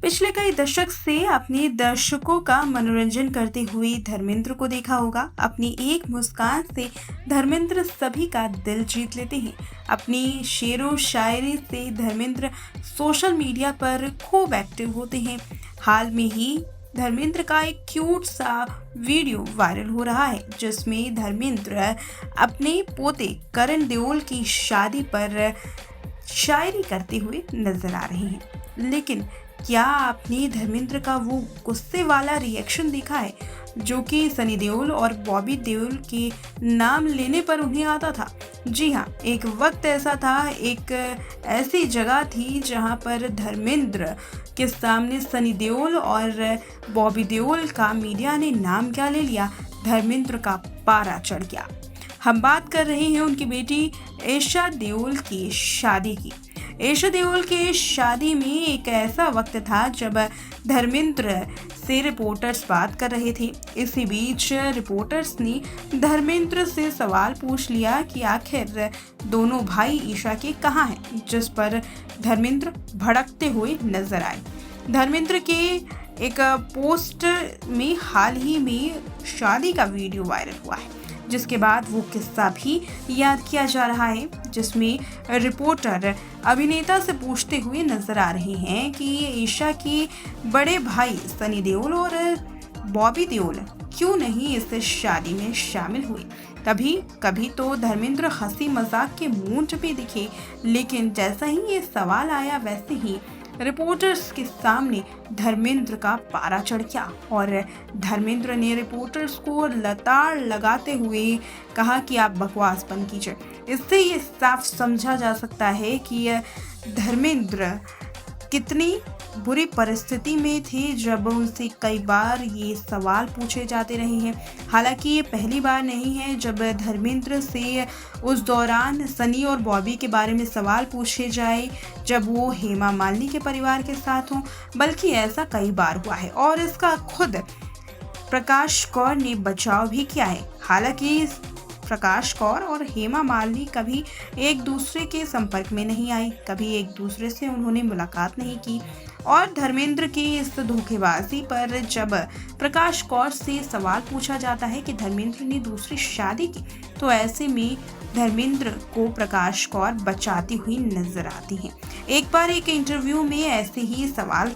पिछले कई दशक से अपने दर्शकों का मनोरंजन करते हुए धर्मेंद्र को देखा होगा। अपनी एक मुस्कान से धर्मेंद्र सभी का दिल जीत लेते हैं। अपनी शेरो शायरी से धर्मेंद्र सोशल मीडिया पर खूब एक्टिव होते हैं। हाल में ही धर्मेंद्र का एक क्यूट सा वीडियो वायरल हो रहा है, जिसमें धर्मेंद्र अपने पोते करण देओल की शादी पर शायरी करते हुए नजर आ रहे हैं। लेकिन क्या आपने धर्मेंद्र का वो गुस्से वाला रिएक्शन देखा है जो कि सनी देओल और बॉबी देओल के नाम लेने पर उन्हें आता था? जी हाँ, एक वक्त ऐसा था, एक ऐसी जगह थी जहां पर धर्मेंद्र के सामने सनी देओल और बॉबी देओल का मीडिया ने नाम क्या ले लिया, धर्मेंद्र का पारा चढ़ गया। हम बात कर रहे हैं उनकी बेटी ईशा देओल की शादी की। ईशा देओल के शादी में एक ऐसा वक्त था जब धर्मेंद्र से रिपोर्टर्स बात कर रहे थे। इसी बीच रिपोर्टर्स ने धर्मेंद्र से सवाल पूछ लिया कि आखिर दोनों भाई ईशा के कहाँ हैं, जिस पर धर्मेंद्र भड़कते हुए नजर आए। धर्मेंद्र के एक पोस्ट में हाल ही में शादी का वीडियो वायरल हुआ है, जिसके बाद वो किस्सा भी याद किया जा रहा है, जिसमें रिपोर्टर अभिनेता से पूछते हुए नजर आ रहे हैं कि ईशा के बड़े भाई सनी देओल और बॉबी देओल क्यों नहीं इस शादी में शामिल हुए। कभी कभी तो धर्मेंद्र हंसी मजाक के मूड पे दिखे, लेकिन जैसा ही ये सवाल आया वैसे ही रिपोर्टर्स के सामने धर्मेंद्र का पारा चढ़ गया और धर्मेंद्र ने रिपोर्टर्स को लताड़ लगाते हुए कहा कि आप बकवास बंद कीजिए। इससे ये साफ समझा जा सकता है कि धर्मेंद्र कितनी बुरी परिस्थिति में थे जब उनसे कई बार ये सवाल पूछे जाते रहे हैं। हालांकि ये पहली बार नहीं है जब धर्मेंद्र से उस दौरान सनी और बॉबी के बारे में सवाल पूछे जाए जब वो हेमा मालिनी के परिवार के साथ हों, बल्कि ऐसा कई बार हुआ है और इसका खुद प्रकाश कौर ने बचाव भी किया है। हालांकि प्रकाश कौर और हेमा मालिनी कभी एक दूसरे के संपर्क में नहीं आई, कभी एक दूसरे से उन्होंने मुलाकात नहीं की। और धर्मेंद्र की इस धोखेबाजी पर जब प्रकाश कौर से सवाल पूछा जाता है कि धर्मेंद्र ने दूसरी शादी की, तो ऐसे में धर्मेंद्र को प्रकाश कौर बचाती हुई नजर आती हैं। एक बार एक इंटरव्यू में ऐसे ही सवाल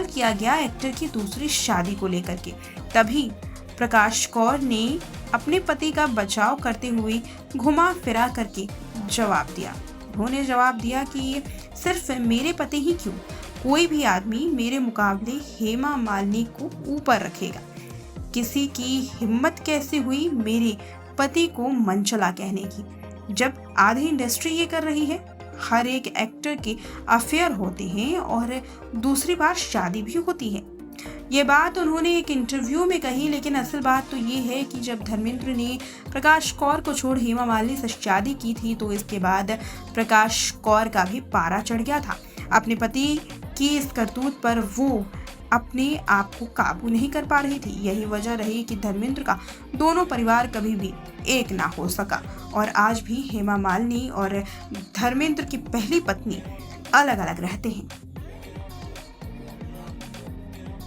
किया गया एक्टर की दूसरी शादी को लेकर के। तभी प्रकाश कौर ने अपने पति का बचाव करते हुए घुमा फिरा करके जवाब दिया। उन्होंने जवाब दिया कि सिर्फ मेरे पति ही क्यों, कोई भी आदमी मेरे मुकाबले हेमा मालिनी को ऊपर रखेगा। किसी की हिम्मत कैसे हुई मेरे पति को मनचला कहने की, जब आधी इंडस्ट्री ये कर रही है। हर एक एक्टर के अफेयर होते हैं और दूसरी बार शादी भी होती है। ये बात उन्होंने एक इंटरव्यू में कही, लेकिन असल बात तो ये है कि जब धर्मेंद्र ने प्रकाश कौर को छोड़ हेमा मालिनी से शादी की थी, तो इसके बाद प्रकाश कौर का भी पारा चढ़ गया था। अपने पति की इस करतूत पर वो अपने आप को काबू नहीं कर पा रही थी। यही वजह रही कि धर्मेंद्र का दोनों परिवार कभी भी एक ना हो सका और आज भी हेमा मालिनी और धर्मेंद्र की पहली पत्नी अलग अलग रहते हैं।